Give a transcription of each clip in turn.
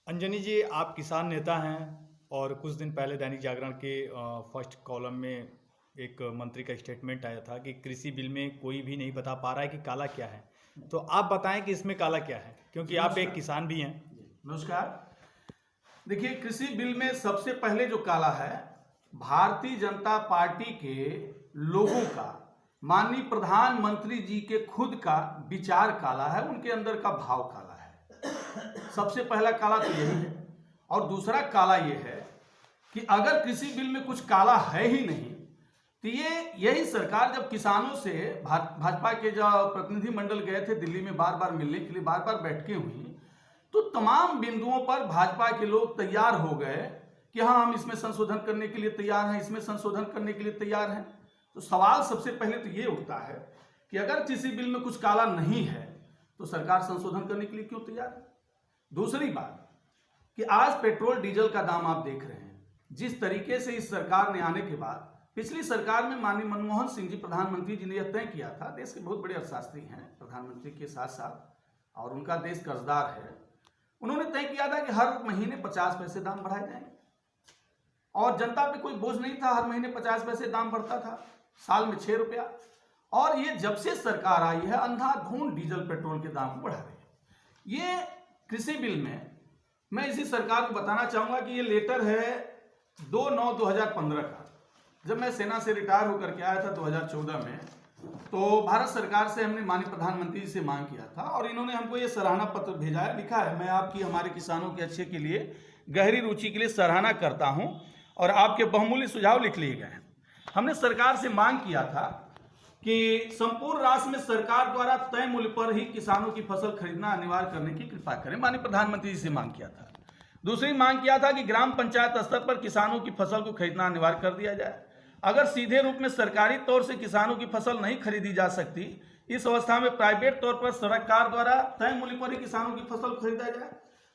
अंजनी जी, आप किसान नेता हैं और कुछ दिन पहले दैनिक जागरण के फर्स्ट कॉलम में एक मंत्री का स्टेटमेंट आया था कि कृषि बिल में कोई भी नहीं बता पा रहा है कि काला क्या है। तो आप बताएं कि इसमें काला क्या है, क्योंकि आप एक किसान भी हैं। नमस्कार। देखिए, कृषि बिल में सबसे पहले जो काला है, भारतीय जनता पार्टी के लोगों का, माननीय प्रधानमंत्री जी के खुद का विचार काला है, उनके अंदर का भाव काला है। सबसे पहला काला तो यही है। और दूसरा काला ये है कि अगर कृषि बिल में कुछ काला है ही नहीं, तो यही सरकार जब किसानों से भाजपा के जो प्रतिनिधि मंडल गए थे दिल्ली में बार बार मिलने के लिए, बार बार बैठकें हुई, तो तमाम बिंदुओं पर भाजपा के लोग तैयार हो गए कि हाँ, हम इसमें संशोधन करने के लिए तैयार हैं, इसमें संशोधन करने के लिए तैयार हैं। तो सवाल सबसे पहले तो ये उठता है कि अगर कृषि बिल में कुछ काला नहीं है तो सरकार संशोधन करने के लिए क्यों तैयार है। दूसरी बात कि आज पेट्रोल डीजल का दाम आप देख रहे हैं, जिस तरीके से इस सरकार ने आने के बाद, पिछली सरकार में माननीय मनमोहन सिंह जी प्रधानमंत्री जी ने यह तय किया था, देश के बहुत बड़े अर्थशास्त्री हैं प्रधानमंत्री के साथ साथ, और उनका देश कर्जदार है, उन्होंने तय किया था कि हर महीने 50 पैसे दाम बढ़ाए जाएंगे और जनता पे कोई बोझ नहीं था। हर महीने 50 पैसे दाम बढ़ता था, साल में 6 रुपया। और ये जब से सरकार आई है अंधाधुंध डीजल पेट्रोल के दाम को बढ़ा रही है। ये कृषि बिल में मैं इसी सरकार को बताना चाहूंगा कि ये लेटर है 2/9/2015 का। जब मैं सेना से रिटायर होकर के आया था 2014 में, तो भारत सरकार से हमने माननीय प्रधानमंत्री जी से मांग किया था और इन्होंने हमको ये सराहना पत्र भेजा है। लिखा है, मैं आपकी हमारे किसानों के अच्छे के लिए गहरी रुचि के लिए सराहना करता हूं और आपके बहुमूल्य सुझाव लिख लिए गए हैं। हमने सरकार से मांग किया था कि संपूर्ण राष्ट्र में सरकार द्वारा तय मूल्य पर ही किसानों की फसल खरीदना अनिवार्य करने की कृपा करें। माननीय प्रधानमंत्री जी से मांग किया था। दूसरी मांग किया था कि ग्राम पंचायत स्तर पर किसानों की फसल को खरीदना अनिवार्य कर दिया जाए। अगर सीधे रूप में सरकारी तौर से किसानों की फसल नहीं खरीदी जा सकती, इस अवस्था में प्राइवेट तौर पर सरकार द्वारा तय मूल्य पर ही किसानों की फसल खरीदा जाए।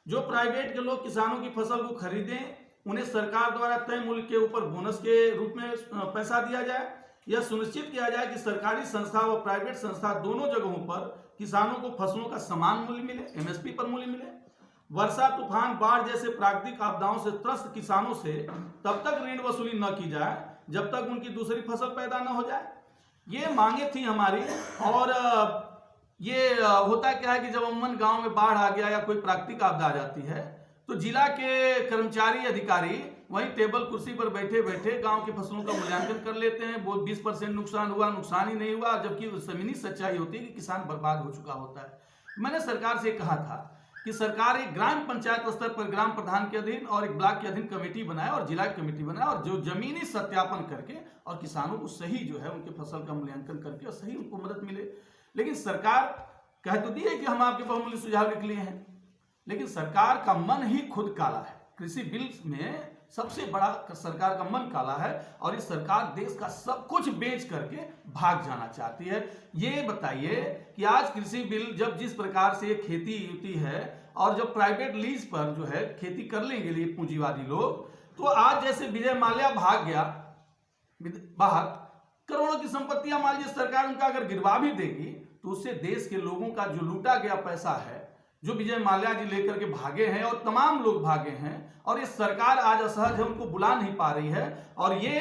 जो प्राइवेट के लोग किसानों की फसल को खरीदें, उन्हें सरकार द्वारा तय मूल्य के ऊपर बोनस के रूप में पैसा दिया जाए। यह सुनिश्चित किया जाए कि सरकारी संस्था व प्राइवेट संस्था दोनों जगहों पर किसानों को फसलों का समान मूल्य मिले, एमएसपी पर मूल्य मिले। वर्षा, तूफान, बाढ़ जैसे प्राकृतिक आपदाओं से त्रस्त किसानों से तब तक ऋण वसूली न की जाए जब तक उनकी दूसरी फसल पैदा न हो जाए। ये मांगे थी हमारी। और ये होता क्या है कि जब अमूमन गांव में बाढ़ आ गया या कोई प्राकृतिक आपदा आ जाती है, तो जिला के कर्मचारी अधिकारी वहीं टेबल कुर्सी पर बैठे बैठे गांव की फसलों का मूल्यांकन कर लेते हैं। वो 20% नुकसान हुआ, नुकसान ही नहीं हुआ, जबकि जमीनी सच्चाई होती है कि किसान बर्बाद हो चुका होता है। मैंने सरकार से कहा था कि सरकार एक ग्राम पंचायत स्तर पर ग्राम प्रधान के अधीन और एक ब्लॉक के अधीन कमेटी बनाए और जिला कमेटी बनाए और जो जमीनी सत्यापन करके और किसानों को सही जो है उनके फसल का मूल्यांकन करके और सही उनको मदद मिले। लेकिन सरकार कह तो दी है कि हम आपके बहुमूल्य सुझाव लिख लिए हैं, लेकिन सरकार का मन ही खुद काला है। कृषि बिल में सबसे बड़ा सरकार का मन काला है और इस सरकार देश का सब कुछ बेच करके भाग जाना चाहती है। ये बताइए कि आज कृषि बिल जब जिस प्रकार से खेती होती है और जब प्राइवेट लीज पर जो है खेती कर लेंगे ये पूंजीवादी लोग, तो आज जैसे विजय माल्या भाग गया बाहर, करोड़ों की संपत्तियां मान लीजिए सरकार उनका अगर गिरवा भी देगी, तो उससे देश के लोगों का जो लूटा गया पैसा है, जो विजय माल्या जी लेकर के भागे हैं और तमाम लोग भागे हैं, और ये सरकार आज असहज है, उनको बुला नहीं पा रही है। और ये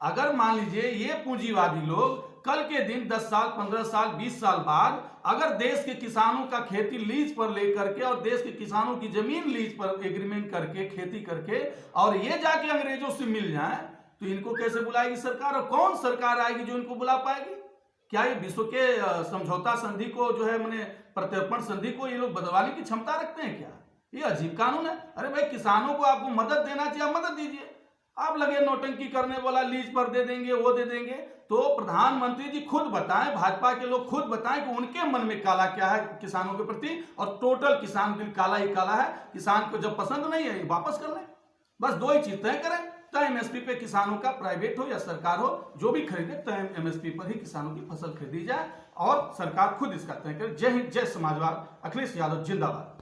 अगर मान लीजिए ये पूंजीवादी लोग कल के दिन 10 साल, 15 साल, 20 साल बाद अगर देश के किसानों का खेती लीज पर लेकर के और देश के किसानों की जमीन लीज पर एग्रीमेंट करके खेती करके और ये जाके अंग्रेजों से मिल जाए, तो इनको कैसे बुलाएगी सरकार? और कौन सरकार आएगी जो इनको बुला पाएगी? क्या ये विश्व के समझौता संधि को जो है मैंने प्रत्यर्पण संधि को ये लोग बदलवाने की क्षमता रखते हैं क्या? ये अजीब कानून है। अरे भाई, किसानों को आपको मदद देना चाहिए, आप मदद दीजिए। आप लगे नौटंकी करने, वाला लीज पर दे देंगे, वो दे देंगे। तो प्रधानमंत्री जी खुद बताएं, भाजपा के लोग खुद बताएं कि उनके मन में काला क्या है किसानों के प्रति, और टोटल किसान बिल काला ही काला है। किसान को जब पसंद नहीं है वापस कर लें, बस दो ही चीज तय करें, तय एमएसपी पे किसानों का, प्राइवेट हो या सरकार हो, जो भी खरीदे तय एमएसपी पर ही किसानों की फसल खरीदी जाए और सरकार खुद इसका तय करे। जय हिंद, जय समाजवाद, अखिलेश यादव जिंदाबाद।